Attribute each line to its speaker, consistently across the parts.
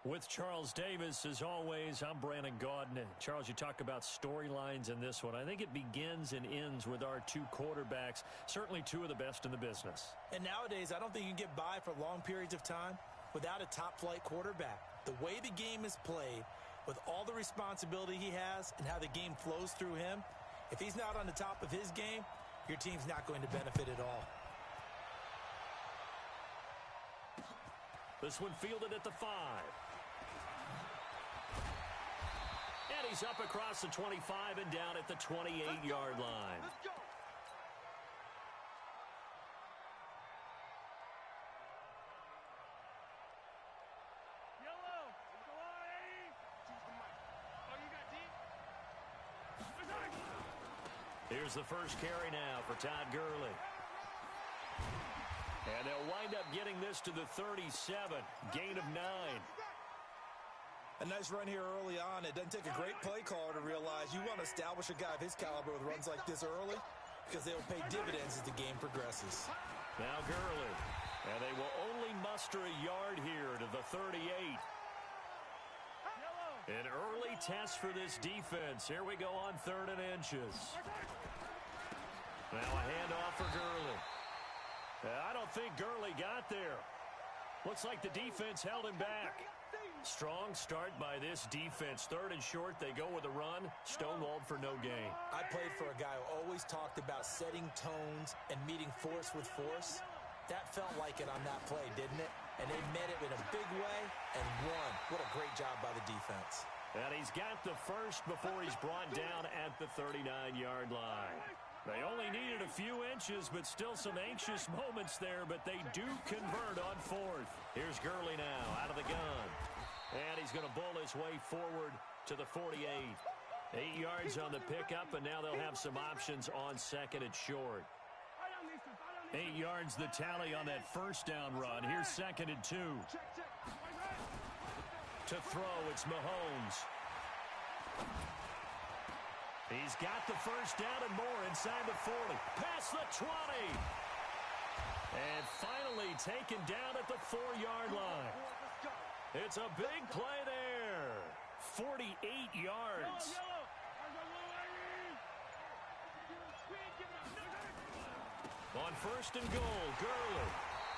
Speaker 1: With Charles Davis, as always, I'm Brandon Gaudin. Charles, you talk about storylines in this one. I think it begins and ends with our two quarterbacks, certainly two of the best in the business.
Speaker 2: And nowadays, I don't think you can get by for long periods of time without a top-flight quarterback. The way the game is played, with all the responsibility he has and how the game flows through him, if he's not on the top of his game, your team's not going to benefit at all.
Speaker 1: This one fielded at the 5. And he's up across the 25 and down at the 28-yard line.
Speaker 3: Let's go. Yellow. Go on, Eddie. Choose the mic. Oh, you got deep?
Speaker 1: Here's the first carry now for Todd Gurley. And they'll wind up getting this to the 37. Gain of 9.
Speaker 2: A nice run here early on. It doesn't take a great play caller to realize you want to establish a guy of his caliber with runs like this early because they'll pay dividends as the game progresses.
Speaker 1: Now Gurley. And they will only muster a yard here to the 38. An early test for this defense. Here we go on 3rd and inches. Now a handoff for Gurley. I don't think Gurley got there. Looks like the defense held him back. Strong start by this defense. 3rd and short, they go with a run. Stonewalled for no gain.
Speaker 2: I played for a guy who always talked about setting tones and meeting force with force. That felt like it on that play, didn't it? And they met it in a big way and won. What a great job by the defense.
Speaker 1: And he's got the first before he's brought down at the 39-yard line. They only needed a few inches, but still some anxious moments there, but they do convert on 4th. Here's Gurley now out of the gun. And he's going to bull his way forward to the 48. 8 yards on the pickup, and now they'll have some options on 2nd and short. 8 yards the tally on that first down run. Here's 2nd and 2. To throw, it's Mahomes. He's got the first down and more inside the 40. Past the 20. And finally taken down at the 4-yard line. It's a big play there. 48 yards. On 1st and goal, Gurley.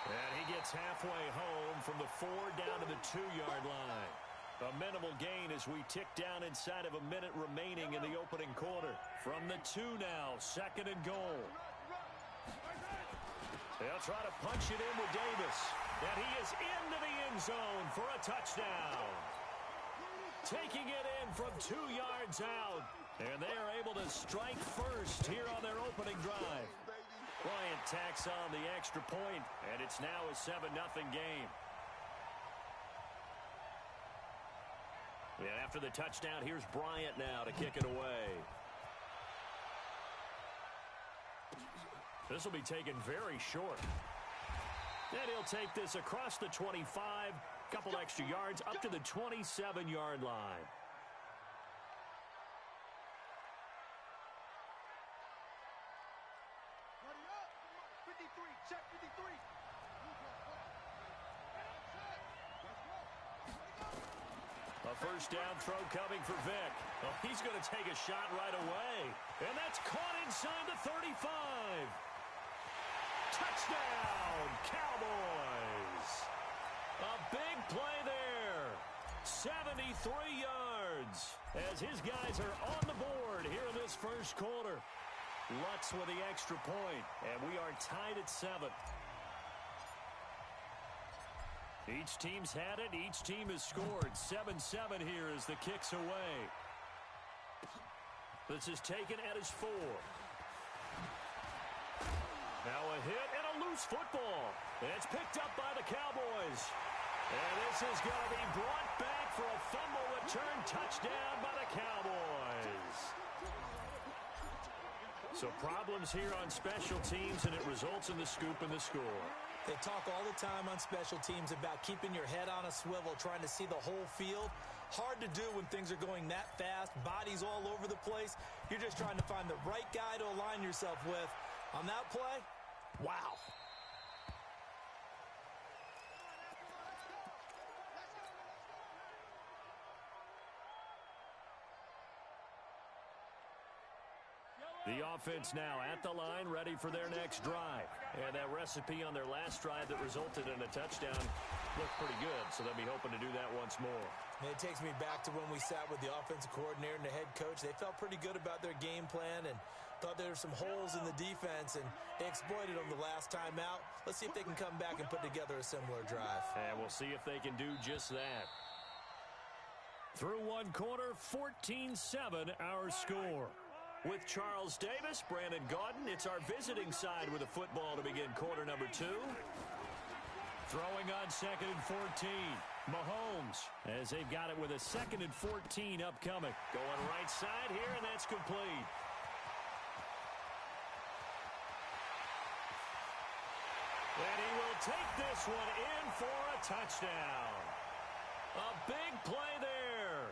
Speaker 1: And he gets halfway home from the 4 down to the 2-yard line. A minimal gain as we tick down inside of a minute remaining in the opening quarter. From the 2 now, 2nd and goal. They'll try to punch it in with Davis. And he is into the end zone for a touchdown. Taking it in from 2 yards out. And they are able to strike first here on their opening drive. Bryant tacks on the extra point, and it's now a 7-0 game. And after the touchdown, here's Bryant now to kick it away. This will be taken very short. And he'll take this across the 25, couple extra yards, up to the 27-yard line.
Speaker 3: Ready up. 53. Check 53.
Speaker 1: A first down throw coming for Vick. Oh, he's going to take a shot right away. And that's caught inside the 35. Touchdown, Cowboys. A big play there. 73 yards as his guys are on the board here in this first quarter. Lutz with the extra point, and we are tied at 7. Each team's had it. Each team has scored. 7-7 here as the kick's away. This is taken at his 4. Now a hit and a loose football. And it's picked up by the Cowboys. And this is going to be brought back for a fumble return touchdown by the Cowboys. So problems here on special teams, and it results in the scoop and the score.
Speaker 2: They talk all the time on special teams about keeping your head on a swivel, trying to see the whole field. Hard to do when things are going that fast, bodies all over the place. You're just trying to find the right guy to align yourself with. On that play, wow.
Speaker 1: The offense now at the line, ready for their next drive. And that recipe on their last drive that resulted in a touchdown looked pretty good, so they'll be hoping to do that once more.
Speaker 2: And it takes me back to when we sat with the offensive coordinator and the head coach. They felt pretty good about their game plan and thought there were some holes in the defense, and they exploited them the last time out. Let's see if they can come back and put together a similar drive.
Speaker 1: And we'll see if they can do just that. Through one quarter, 14-7 our score. With Charles Davis, Brandon Gaudin, it's our visiting side with a football to begin quarter number 2. Throwing on 2nd and 14. Mahomes, as they've got it with a 2nd and 14 upcoming. Going right side here, and that's complete. And he will take this one in for a touchdown. A big play there.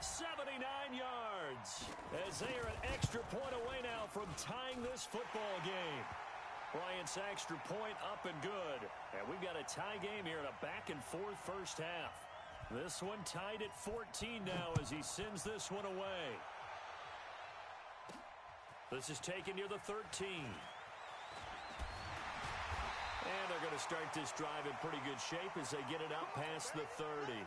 Speaker 1: 79 yards, as they are an extra point away now from tying this football game. Bryant's extra point up and good. And we've got a tie game here in a back-and-forth first half. This one tied at 14 now as he sends this one away. This is taken near the 13. And they're going to start this drive in pretty good shape as they get it out past the 30.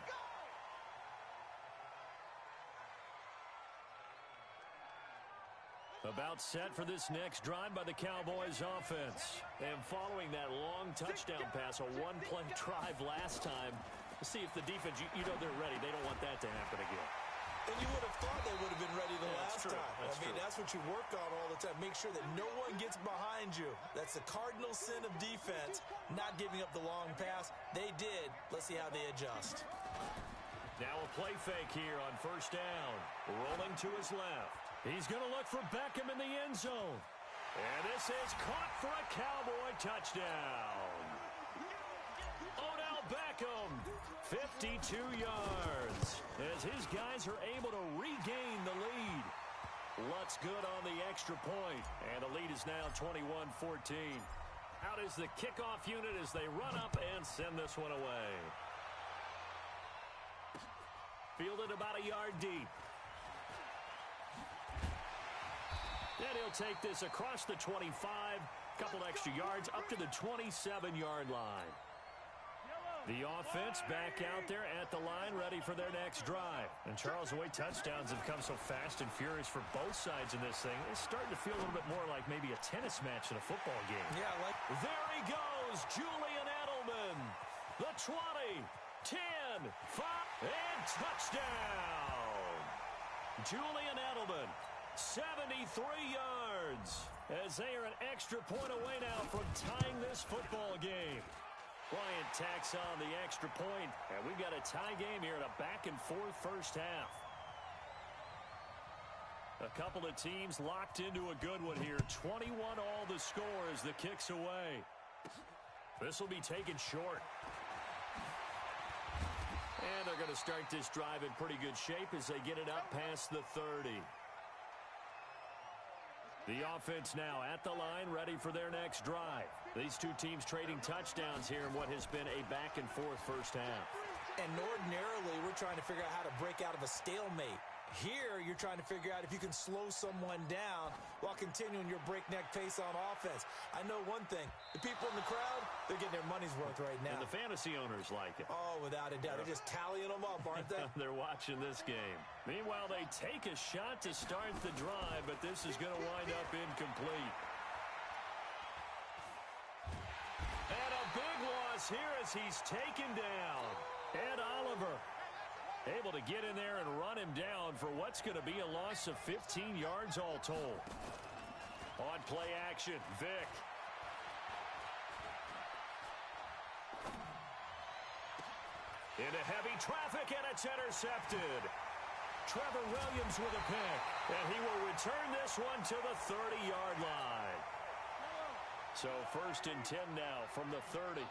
Speaker 1: About set for this next drive by the Cowboys offense. And following that long touchdown pass, a one-play drive last time, let's see if the defense, you know they're ready. They don't want that to happen again.
Speaker 2: And you would have thought they would have been ready the last time.
Speaker 1: That's
Speaker 2: what you work on all the time. Make sure that no one gets behind you. That's the cardinal sin of defense, not giving up the long pass. They did. Let's see how they adjust.
Speaker 1: Now a play fake here on first down. Rolling to his left. He's going to look for Beckham in the end zone. And this is caught for a Cowboy touchdown. Odell Beckham, 52 yards, as his guys are able to regain the lead. Lutz good on the extra point, and the lead is now 21-14. Out is the kickoff unit as they run up and send this one away. Fielded about a yard deep. And he'll take this across the 25, couple extra yards up to the 27-yard line. The offense back out there at the line, ready for their next drive. And Charles, the way touchdowns have come so fast and furious for both sides in this thing, it's starting to feel a little bit more like maybe a tennis match in a football game.
Speaker 2: Yeah, like
Speaker 1: there he goes, Julian Edelman. The 20, 10, 5, and touchdown. Julian Edelman, 73 yards, as they are an extra point away now from tying this football game. Bryant tacks on the extra point, and we've got a tie game here in a back-and-forth first half. A couple of teams locked into a good one here. 21 all the score as the kick's away. This will be taken short. And they're going to start this drive in pretty good shape as they get it up past the 30. The offense now at the line, ready for their next drive. These two teams trading touchdowns here in what has been a back-and-forth first half.
Speaker 2: And ordinarily, we're trying to figure out how to break out of a stalemate. Here, you're trying to figure out if you can slow someone down while continuing your breakneck pace on offense. I know one thing. The people in the crowd, they're getting their money's worth right now.
Speaker 1: And the fantasy owners like it.
Speaker 2: Oh, without a doubt. They're just tallying them up, aren't they?
Speaker 1: They're watching this game. Meanwhile, they take a shot to start the drive, but this is going to wind up incomplete. And a big loss here as he's taken down. Ed Oliver able to get in there and run him down for what's going to be a loss of 15 yards all told. On play action, Vick. Into heavy traffic, and it's intercepted. Trevor Williams with a pick, and he will return this one to the 30-yard line. So 1st and 10 now from the 30.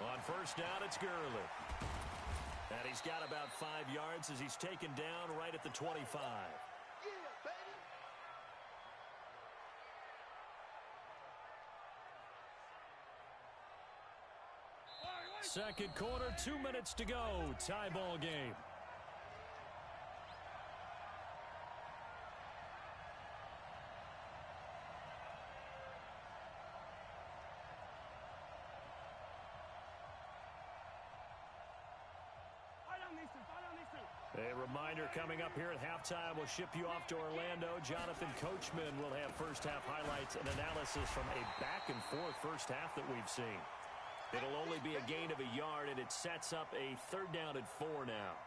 Speaker 1: On first down, it's Gurley. And he's got about 5 yards as he's taken down right at the 25. Second quarter, 2 minutes to go. Tie ball game. A reminder coming up here at halftime, we'll ship you off to Orlando. Jonathan Coachman will have first-half highlights and analysis from a back-and-forth first half that we've seen. It'll only be a gain of a yard, and it sets up a 3rd down and 4 now.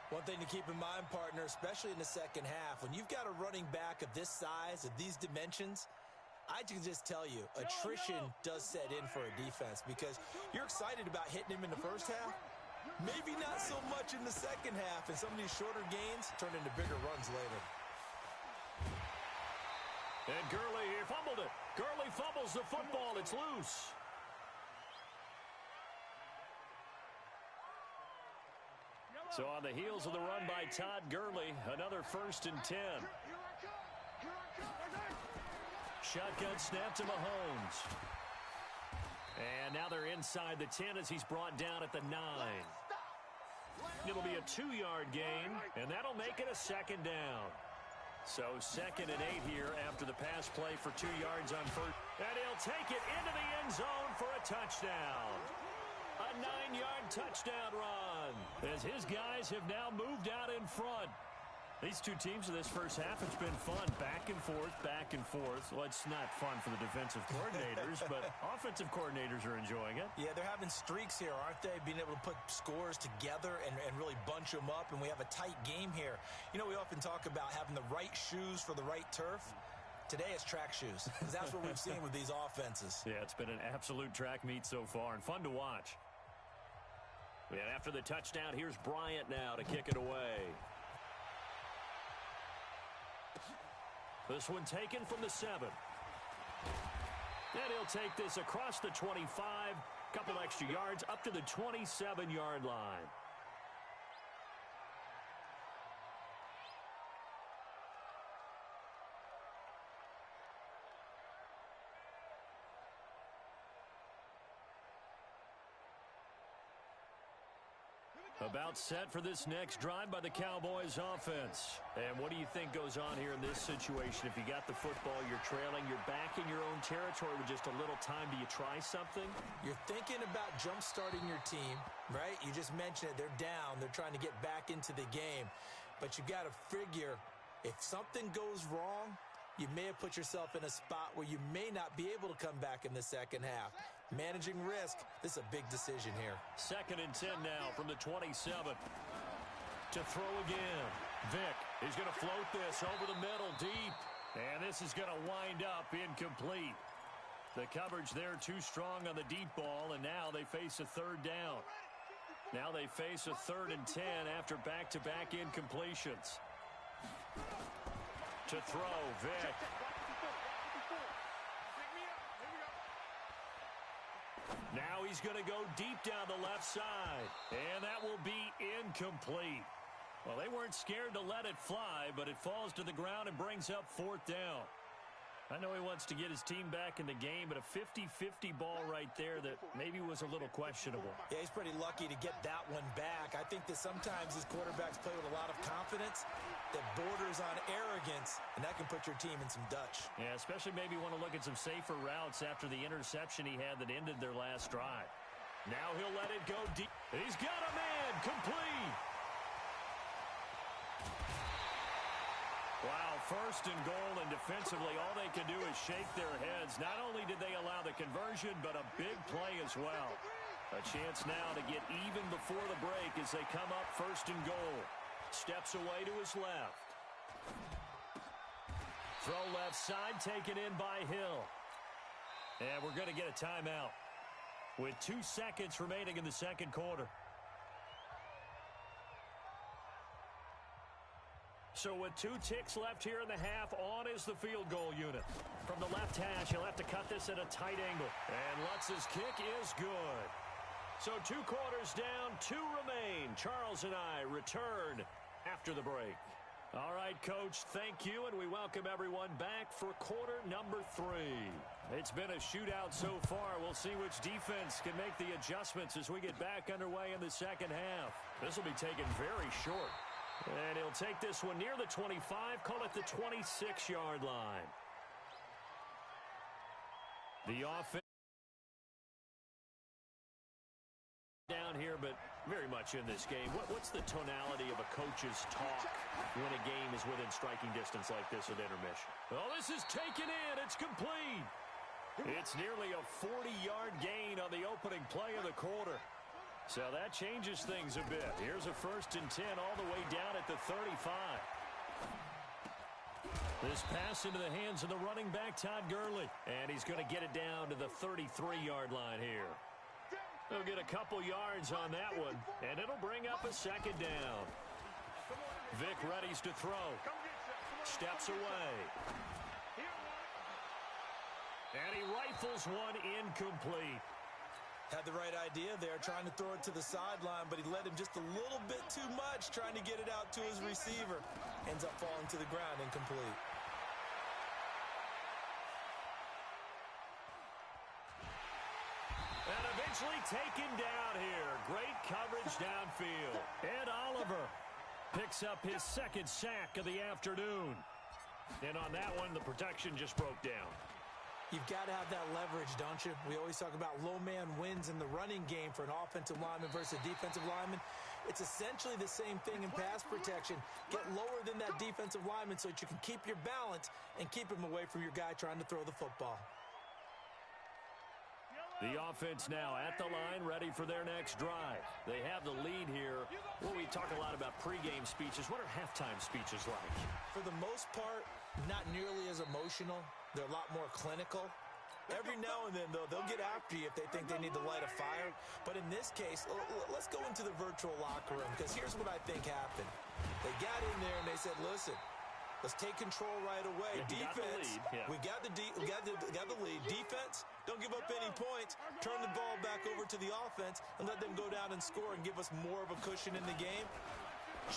Speaker 2: One thing to keep in mind, partner, especially in the second half, when you've got a running back of this size, of these dimensions, I can just tell you, attrition does set in for a defense because you're excited about hitting him in the first half. Maybe not so much in the second half, and some of these shorter gains turn into bigger runs later.
Speaker 1: And Gurley here fumbled it. Gurley fumbles the football. It's loose. So on the heels of the run by Todd Gurley, another 1st and 10. Shotgun snap to Mahomes. And now they're inside the 10 as he's brought down at the 9. It'll be a 2-yard gain, and that'll make it a 2nd down. So 2nd and 8 here after the pass play for 2 yards on first. And he'll take it into the end zone for a touchdown. A 9-yard touchdown run as his guys have now moved out in front. These two teams in this first half, it's been fun. Back and forth, back and forth. Well, it's not fun for the defensive coordinators, but offensive coordinators are enjoying it.
Speaker 2: Yeah, they're having streaks here, aren't they? Being able to put scores together and really bunch them up, and we have a tight game here. You know, we often talk about having the right shoes for the right turf. Today it's track shoes, because that's what we've seen with these offenses.
Speaker 1: Yeah, it's been an absolute track meet so far, and fun to watch. And after the touchdown, here's Bryant now to kick it away. This one taken from the 7. And he'll take this across the 25, couple extra yards up to the 27-yard line. About set for this next drive by the Cowboys offense. And what do you think goes on here in this situation? If you got the football, you're trailing, you're back in your own territory with just a little time. Do you try something?
Speaker 2: You're thinking about jump-starting your team, right? You just mentioned it. They're down. They're trying to get back into the game. But you got to figure if something goes wrong, you may have put yourself in a spot where you may not be able to come back in the second half. Managing risk, this is a big decision here.
Speaker 1: 2nd and 10 now from the 27. To throw again. Vick is going to float this over the middle deep. And this is going to wind up incomplete. The coverage there too strong on the deep ball, and now they face a 3rd down. Now they face a 3rd and 10 after back-to-back incompletions. To throw, Vick. Now he's going to go deep down the left side. And that will be incomplete. Well, they weren't scared to let it fly, but it falls to the ground and brings up 4th down. I know he wants to get his team back in the game, but a 50-50 ball right there that maybe was a little questionable.
Speaker 2: Yeah, he's pretty lucky to get that one back. I think that sometimes his quarterbacks play with a lot of confidence that borders on arrogance, and that can put your team in some Dutch.
Speaker 1: Yeah, especially maybe want to look at some safer routes after the interception he had that ended their last drive. Now he'll let it go deep. He's got a man, complete. Wow, 1st and goal, and defensively all they can do is shake their heads. Not only did they allow the conversion, but a big play as well. A chance now to get even before the break as they come up 1st and goal. Steps away to his left. Throw left side taken in by Hill. And we're going to get a timeout with 2 seconds remaining in the second quarter. So with 2 ticks left here in the half, on is the field goal unit. From the left hash, he'll have to cut this at a tight angle. And Lutz's kick is good. So 2 quarters down, 2 remain. Charles and I return after the break. All right, Coach, thank you, and we welcome everyone back for quarter number 3. It's been a shootout so far. We'll see which defense can make the adjustments as we get back underway in the second half. This will be taken very short. And he'll take this one near the 25, call it the 26-yard line. The offense down on here, but very much in this game. What's the tonality of a coach's talk when a game is within striking distance like this at intermission? Oh, this is taken in. It's complete. It's nearly a 40-yard gain on the opening play of the quarter. So that changes things a bit. Here's a 1st and 10 all the way down at the 35. This pass into the hands of the running back, Todd Gurley. And he's going to get it down to the 33-yard line here. He'll get a couple yards on that one, and it'll bring up a 2nd down. Vic readies to throw. Steps away. And he rifles one incomplete.
Speaker 2: Had the right idea there, trying to throw it to the sideline, but he led him just a little bit too much, trying to get it out to his receiver. Ends up falling to the ground, incomplete.
Speaker 1: And eventually taken down here. Great coverage downfield. Ed Oliver picks up his 2nd sack of the afternoon. And on that one, the protection just broke down.
Speaker 2: You've got to have that leverage, don't you? We always talk about low man wins in the running game for an offensive lineman versus a defensive lineman. It's essentially the same thing in pass protection. Get lower than that defensive lineman so that you can keep your balance and keep him away from your guy trying to throw the football.
Speaker 1: The offense now at the line, ready for their next drive. They have the lead here. Well, we talk a lot about pregame speeches. What are halftime speeches like?
Speaker 2: For the most part, not nearly as emotional. They're a lot more clinical. Every now and then, though, they'll get after you if they think they need to light a fire. But in this case, let's go into the virtual locker room, because here's what I think happened. They got in there and they said, listen, let's take control right away. Defense, we got the lead. Defense, don't give up any points. Turn the ball back over to the offense and let them go down and score and give us more of a cushion in the game.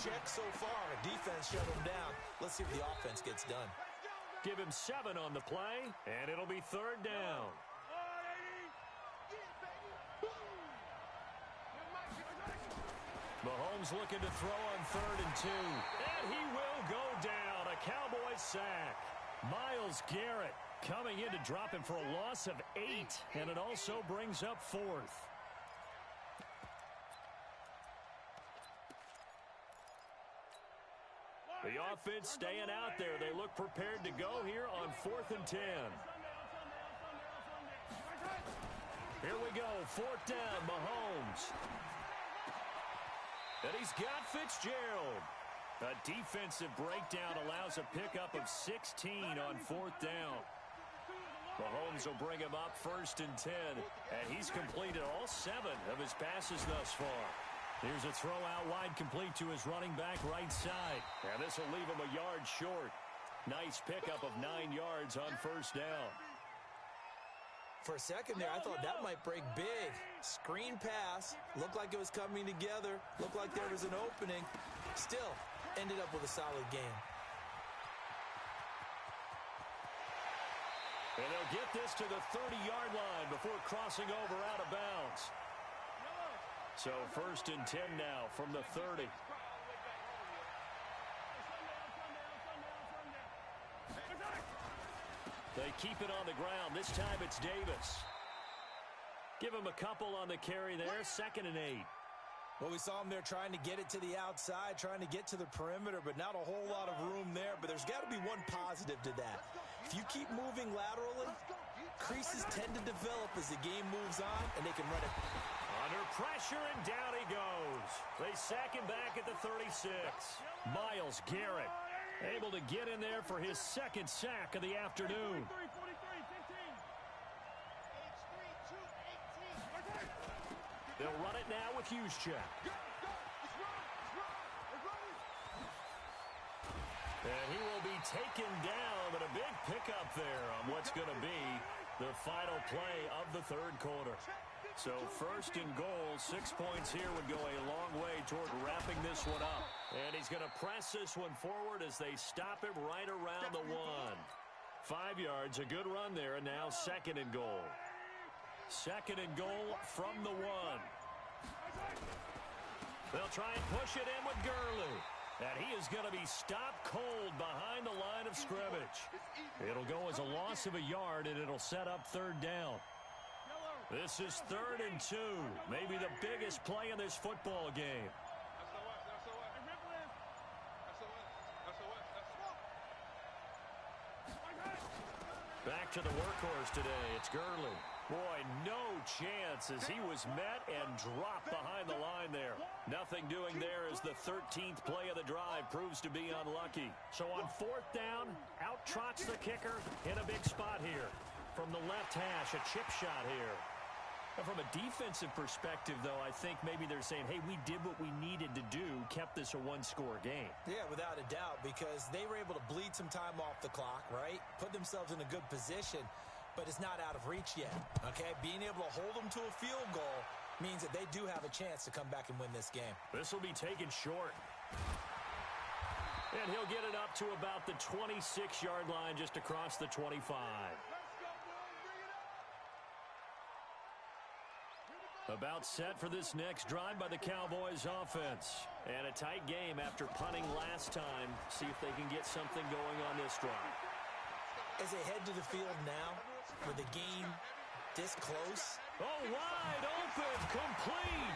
Speaker 2: Check so far. Defense shut them down. Let's see if the offense gets done.
Speaker 1: Give him 7 on the play, and it'll be 3rd down. Mahomes looking to throw on 3rd and 2. And he will go down. A Cowboys sack. Myles Garrett coming in to drop him for a loss of 8. And it also brings up 4th. The offense staying out there. They look prepared to go here on 4th and 10. Here we go. 4th down, Mahomes. And he's got Fitzgerald. A defensive breakdown allows a pickup of 16 on 4th down. Mahomes will bring him up 1st and 10. And he's completed all 7 of his passes thus far. Here's a throw out wide, complete to his running back right side. And this will leave him a yard short. Nice pickup of 9 yards on 1st down.
Speaker 2: For a second there, I thought that might break big. Screen pass. Looked like it was coming together. Looked like there was an opening. Still, ended up with a solid game.
Speaker 1: And they'll get this to the 30-yard line before crossing over out of bounds. So 1st and 10 now from the 30. They keep it on the ground. This time it's Davis. Give him a couple on the carry there. 2nd and 8.
Speaker 2: Well, we saw him there trying to get it to the outside, trying to get to the perimeter, but not a whole lot of room there. But there's got to be one positive to that. If you keep moving laterally, creases tend to develop as the game moves on, and they can run it.
Speaker 1: Under pressure, and down he goes. They sack him back at the 36. Myles Garrett able to get in there for his 2nd sack of the afternoon. They'll run it now with Juszczyk. And he will be taken down, but a big pickup there on what's going to be the final play of the 3rd quarter. So 1st and goal, 6 points here would go a long way toward wrapping this one up. And he's going to press this one forward as they stop him right around the 1. 5 yards, a good run there, and now 2nd and goal. 2nd and goal from the 1. They'll try and push it in with Gurley. And he is going to be stopped cold behind the line of scrimmage. It'll go as a loss of a yard, and it'll set up 3rd down. This is 3rd and 2. Maybe the biggest play in this football game. Back to the workhorse today. It's Gurley. Boy, no chance as he was met and dropped behind the line there. Nothing doing there as the 13th play of the drive proves to be unlucky. So on 4th down, out trots the kicker in a big spot here. From the left hash, a chip shot here. And from a defensive perspective, though, I think maybe they're saying, hey, we did what we needed to do, kept this a one-score game.
Speaker 2: Yeah, without a doubt, because they were able to bleed some time off the clock, right? Put themselves in a good position, but it's not out of reach yet, okay? Being able to hold them to a field goal means that they do have a chance to come back and win this game.
Speaker 1: This will be taken short. And he'll get it up to about the 26-yard line just across the 25. About set for this next drive by the Cowboys offense. And a tight game after punting last time. See if they can get something going on this drive.
Speaker 2: As they head to the field now, with the game this close.
Speaker 1: Oh, wide open, complete.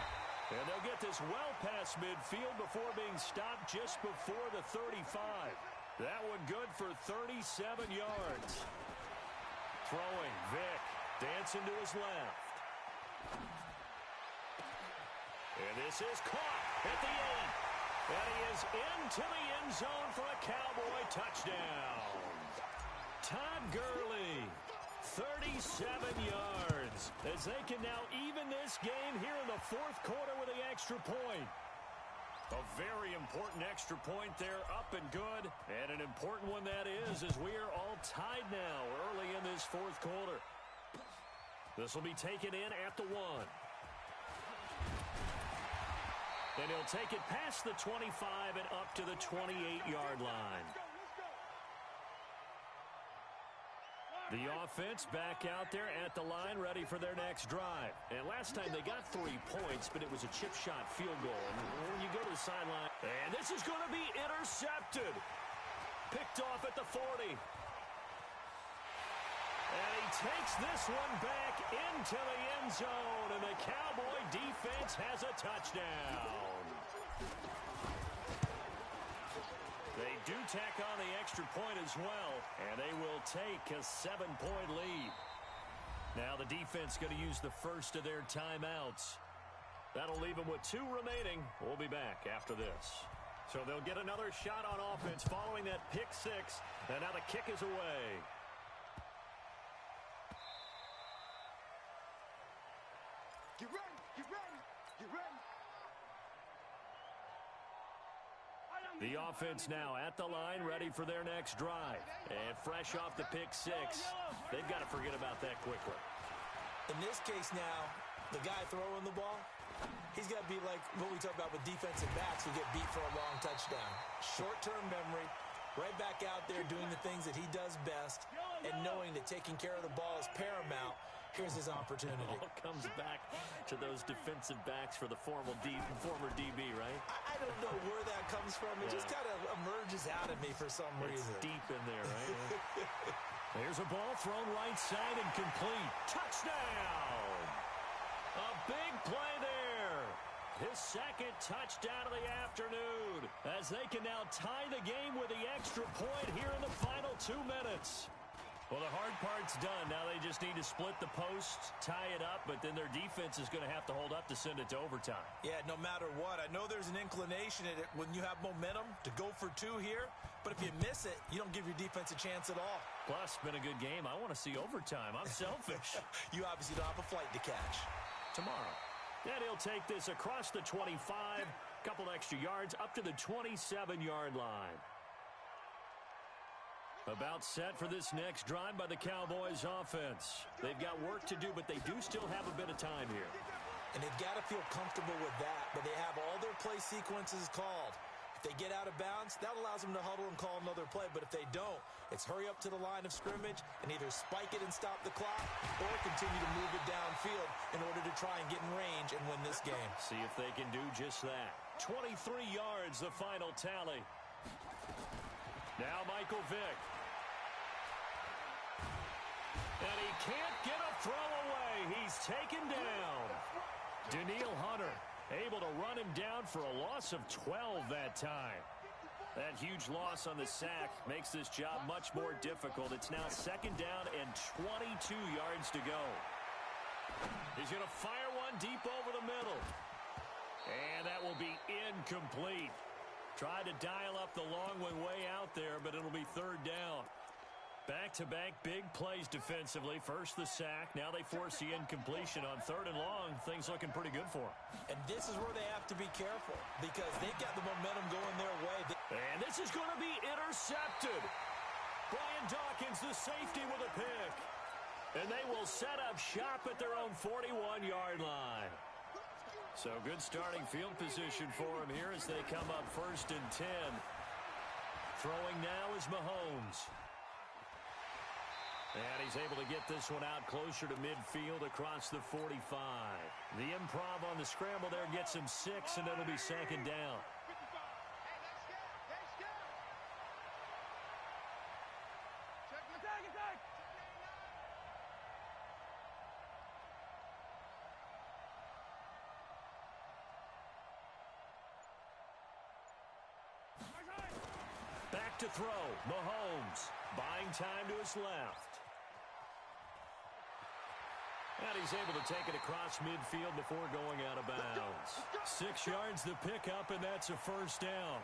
Speaker 1: And they'll get this well past midfield before being stopped just before the 35. That one good for 37 yards. Throwing, Vick, dancing to his left. And this is caught at the 8. And he is into the end zone for a Cowboy touchdown. Todd Gurley, 37 yards, as they can now even this game here in the 4th quarter with the extra point. A very important extra point there, up and good. And an important one that is, as we are all tied now early in this 4th quarter. This will be taken in at the 1. And he'll take it past the 25 and up to the 28-yard line. The offense back out there at the line, ready for their next drive. And last time they got 3 points, but it was a chip shot field goal. And when you go to the sideline, and this is going to be intercepted. Picked off at the 40. And he takes this one back into the end zone, and the Cowboy defense has a touchdown. They do tack on the extra point as well, and they will take a 7-point lead. Now the defense going to use the first of their timeouts. That'll leave them with 2 remaining. We'll be back after this. So they'll get another shot on offense following that pick 6, and now the kick is away.
Speaker 3: Get ready, get ready, get ready.
Speaker 1: The offense now at the line, ready for their next drive. And fresh off the pick 6, they've got to forget about that quickly.
Speaker 2: In this case now, the guy throwing the ball, he's got to be like what we talk about with defensive backs who get beat for a long touchdown. Short-term memory, right back out there doing the things that he does best, and knowing that taking care of the ball is paramount. Here's his opportunity.
Speaker 1: It all comes back to those defensive backs for the former DB, right?
Speaker 2: I don't know where that comes from. It just kind of emerges out of me for some reason.
Speaker 1: It's deep in there, right? There's a ball thrown right side and complete. Touchdown! A big play there. His 2nd touchdown of the afternoon, as they can now tie the game with the extra point here in the final 2 minutes. Well, the hard part's done. Now they just need to split the post, tie it up, but then their defense is going to have to hold up to send it to overtime.
Speaker 2: Yeah, no matter what. I know there's an inclination at it when you have momentum to go for 2 here, but if you miss it, you don't give your defense a chance at all.
Speaker 1: Plus, been a good game. I want to see overtime. I'm selfish.
Speaker 2: You obviously don't have a flight to catch.
Speaker 1: Tomorrow. And he'll take this across the 25, couple extra yards, up to the 27-yard line. About set for this next drive by the Cowboys offense. They've got work to do, but they do still have a bit of time here.
Speaker 2: And they've got to feel comfortable with that, but they have all their play sequences called. If they get out of bounds, that allows them to huddle and call another play, but if they don't, it's hurry up to the line of scrimmage and either spike it and stop the clock or continue to move it downfield in order to try and get in range and win this game.
Speaker 1: See if they can do just that. 23 yards, the final tally. Now Michael Vick. And he can't get a throw away. He's taken down. Daniil Hunter able to run him down for a loss of 12 that time. That huge loss on the sack makes this job much more difficult. It's now second down and 22 yards to go. He's going to fire one deep over the middle. And that will be incomplete. Tried to dial up the long one way out there, but it'll be third down. Back-to-back big plays defensively. First the sack. Now they force the incompletion on third and long. Things looking pretty good for them.
Speaker 2: And this is where they have to be careful because they've got the momentum going their way.
Speaker 1: And this is going to be intercepted. Brian Dawkins, the safety, with a pick. And they will set up shop at their own 41-yard line. So good starting field position for them here as they come up first and 10. Throwing now is Mahomes. And he's able to get this one out closer to midfield across the 45. The improv on the scramble there gets him 6, and it'll be second down. Back to throw. Mahomes buying time to his left. And he's able to take it across midfield before going out of bounds. 6 yards the pickup, and that's a first down.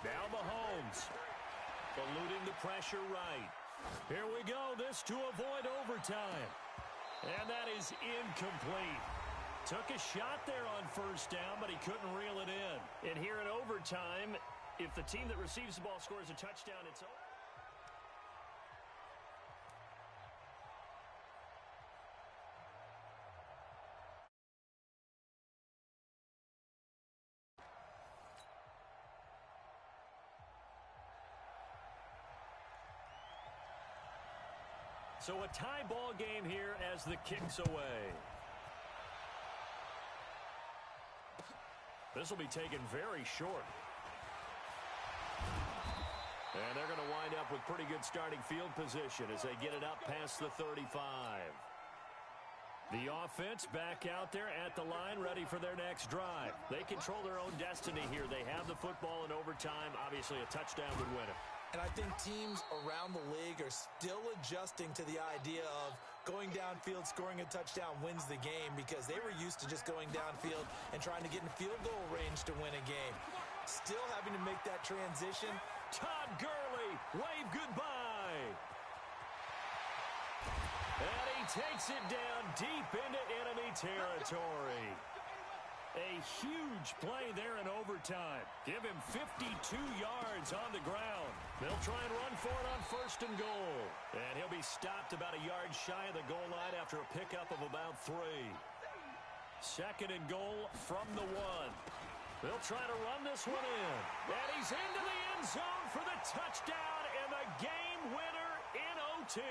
Speaker 1: Now Mahomes eluding the pressure right. Here we go. This to avoid overtime. And that is incomplete. Took a shot there on first down, but he couldn't reel it in. And here in overtime, if the team that receives the ball scores a touchdown, it's over. So a tie ball game here as the kick's away. This will be taken very short. And they're going to wind up with pretty good starting field position as they get it up past the 35. The offense back out there at the line, ready for their next drive. They control their own destiny here. They have the football in overtime. Obviously, a touchdown would win it.
Speaker 2: And I think teams around the league are still adjusting to the idea of going downfield, scoring a touchdown wins the game because they were used to just going downfield and trying to get in field goal range to win a game. Still having to make that transition.
Speaker 1: Todd Gurley, wave goodbye. And he takes it down deep into enemy territory. A huge play there in overtime. Give him 52 yards on the ground. They'll try and run for it on first and goal. And he'll be stopped about a yard shy of the goal line after a pickup of about 3. Second and goal from the 1. They'll try to run this one in. And he's into the end zone for the touchdown and the game winner in OT.